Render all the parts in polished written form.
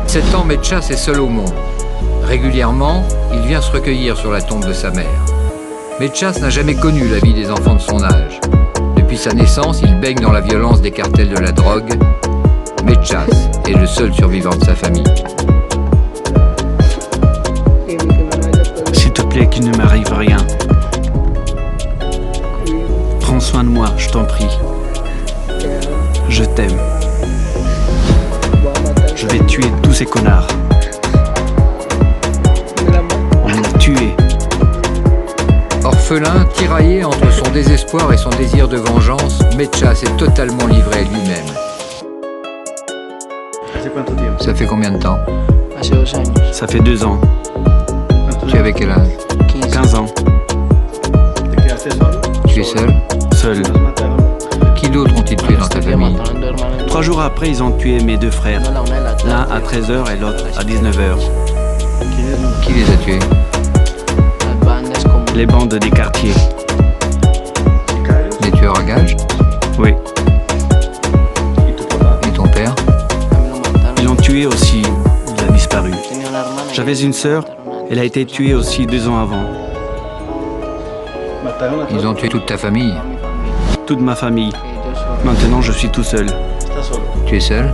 7 ans, Metchas est seul au monde. Régulièrement, il vient se recueillir sur la tombe de sa mère. Metchas n'a jamais connu la vie des enfants de son âge. Depuis sa naissance, il baigne dans la violence des cartels de la drogue. Metchas est le seul survivant de sa famille. S'il te plaît, qu'il ne m'arrive rien. Prends soin de moi, je t'en prie. Je t'aime. Je vais tuer tous ces connards. On m'a tué. Orphelin, tiraillé entre son désespoir et son désir de vengeance, Metchas est totalement livré à lui-même. Ça fait combien de temps? Ça fait 2 ans. Tu avais quel âge? 15 ans. Tu es seul? Seul. Qui d'autres ont-ils tué dans ta famille? 3 jours après, ils ont tué mes 2 frères. L'un à 13h et l'autre à 19h. Qui les a tués? Les bandes des quartiers. Des tueurs à gages? Oui. Et ton père? Ils l'ont tué aussi. Il a disparu. J'avais une sœur. Elle a été tuée aussi 2 ans avant. Ils ont tué toute ta famille? Toute ma famille. Maintenant, je suis tout seul. Tu es seul?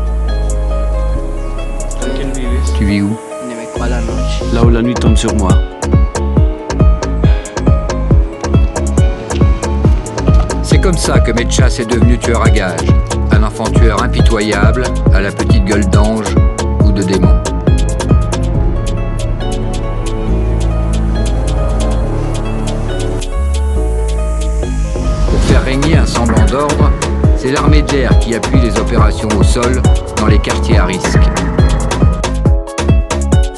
Tu vis où? Là où la nuit tombe sur moi. C'est comme ça que Metchas est devenu tueur à gages. Un enfant tueur impitoyable, à la petite gueule d'ange ou de démon. Pour faire régner un semblant d'ordre, c'est l'armée de l'air qui appuie les opérations au sol dans les quartiers à risque.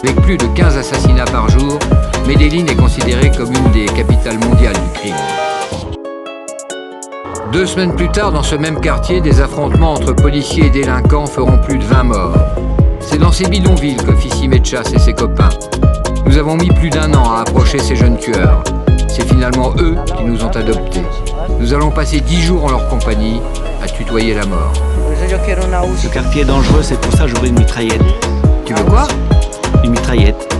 Avec plus de 15 assassinats par jour, Medellín est considérée comme une des capitales mondiales du crime. 2 semaines plus tard, dans ce même quartier, des affrontements entre policiers et délinquants feront plus de 20 morts. C'est dans ces bidonvilles qu'officient Metchas et ses copains. Nous avons mis plus d'1 an à approcher ces jeunes tueurs. C'est finalement eux qui nous ont adoptés. Nous allons passer 10 jours en leur compagnie à tutoyer la mort. Ce quartier est dangereux, c'est pour ça que j'aurai une mitraillette. Tu veux quoi? Une mitraillette.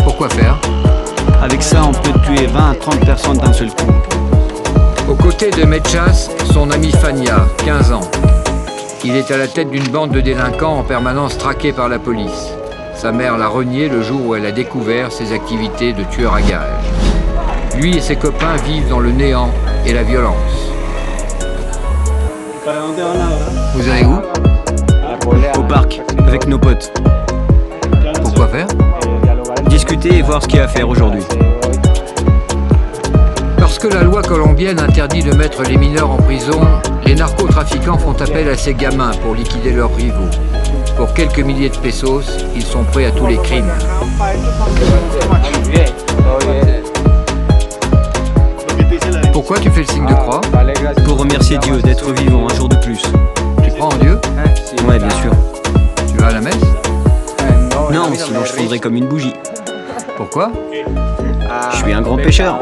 Pourquoi faire? Avec ça, on peut tuer 20 à 30 personnes d'un seul coup. Aux côtés de Metchas, son ami Fania, 15 ans. Il est à la tête d'une bande de délinquants en permanence traqués par la police. Sa mère l'a renié le jour où elle a découvert ses activités de tueur à gages. Lui et ses copains vivent dans le néant et la violence. Vous allez où? Au parc, avec nos potes. Pourquoi faire? Discuter et voir ce qu'il y a à faire aujourd'hui. Parce que la loi colombienne interdit de mettre les mineurs en prison, les narcotrafiquants font appel à ces gamins pour liquider leurs rivaux. Pour quelques milliers de pesos, ils sont prêts à tous les crimes. Pourquoi tu fais le signe de croix? Pour remercier Dieu d'être vivant un jour de plus. Tu crois en Dieu? Ouais, bien sûr. Tu vas à la messe? Non, sinon je fondrais comme une bougie. Pourquoi? Je suis un grand pêcheur.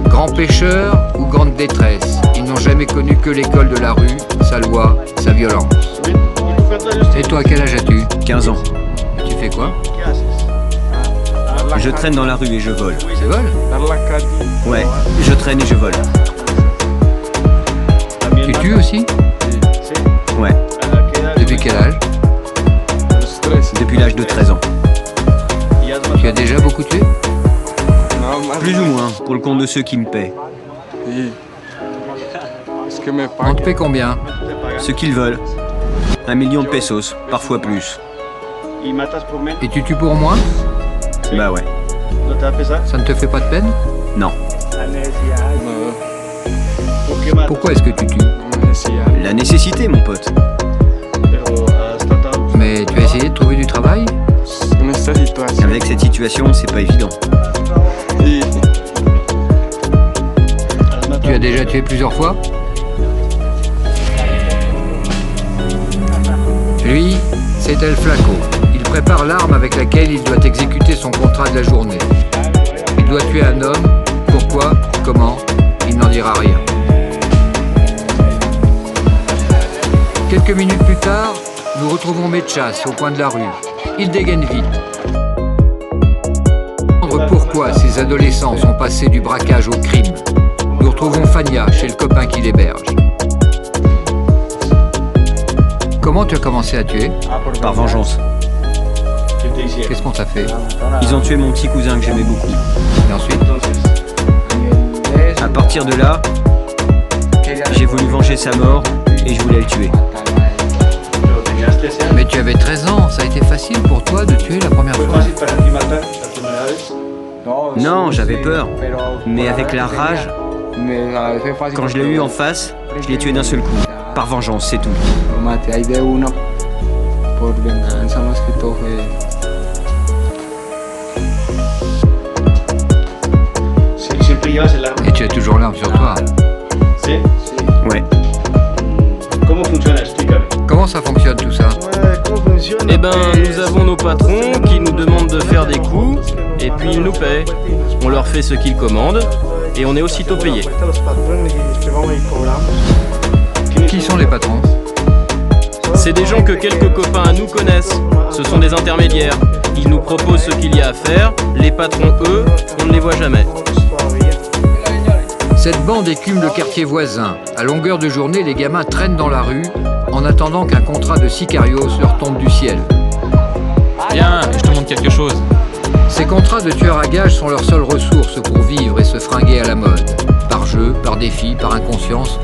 Grand pécheur ou grande détresse, ils n'ont jamais connu que l'école de la rue, sa loi, sa violence. Et toi, quel âge as-tu? 15 ans. Tu fais quoi? Je traîne dans la rue et je vole. Tu voles? Ouais, je traîne et je vole. Tu tues aussi? Ouais, Depuis quel âge? depuis l'âge de 13 ans. Tu as déjà beaucoup tué? Plus ou moins, pour le compte de ceux qui me paient. On te paie combien? Ce qu'ils veulent. 1 million de pesos, parfois plus. Et tu tues pour moi? Bah ouais. Ça ne te fait pas de peine? Non. Pourquoi est-ce que tu tues? La nécessité, mon pote. Mais tu as essayé de trouver du travail? Avec cette situation, c'est pas évident. Tu as déjà tué plusieurs fois? Lui, c'est El Flaco. Il prépare l'arme avec laquelle il doit exécuter son contrat de la journée. Il doit tuer un homme. Pourquoi? Comment? Il n'en dira rien. Quelques minutes plus tard, Nous retrouvons Mechas au coin de la rue. Il dégaine vite. Pourquoi ces adolescents sont passés du braquage au crime. Nous retrouvons Fania chez le copain qui l'héberge. Comment tu as commencé à tuer? Par vengeance. Qu'est-ce qu'on t'a fait? Ils ont tué mon petit cousin que j'aimais beaucoup. Et ensuite? À partir de là, j'ai voulu venger sa mort et je voulais le tuer. Mais tu avais 13 ans, ça a été facile pour toi de tuer la première fois? Non, j'avais peur. Mais avec la rage, quand je l'ai eu en face, je l'ai tué d'un seul coup. Par vengeance, c'est tout. Et tu as toujours l'arme sur toi? Ouais. Comment ça fonctionne tout ça? Eh ben, nous avons nos patrons qui nous demandent de faire des coups, et puis ils nous paient. On leur fait ce qu'ils commandent, et on est aussitôt payé. Qui sont les patrons? C'est des gens que quelques copains à nous connaissent. Ce sont des intermédiaires. Ils nous proposent ce qu'il y a à faire. Les patrons, eux, on ne les voit jamais. Cette bande écume le quartier voisin. À longueur de journée, les gamins traînent dans la rue en attendant qu'un contrat de sicarios leur tombe du ciel. Viens, je te montre quelque chose. Ces contrats de tueurs à gages sont leur seule ressource pour vivre et se fringuer à la mode. Par jeu, par défi, par inconscience.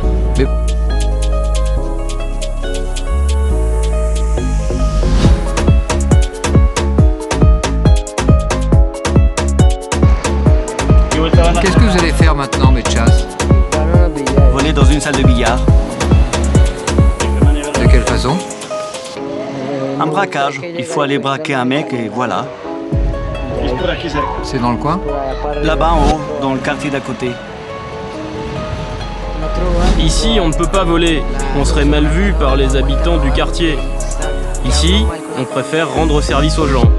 Mais qu'est-ce que vous allez faire maintenant, Mechas? Voler dans une salle de billard. De quelle façon? Un braquage. Il faut aller braquer un mec et voilà. C'est dans le coin? Là-bas en haut, dans le quartier d'à côté. Ici, on ne peut pas voler. On serait mal vu par les habitants du quartier. Ici, on préfère rendre service aux gens.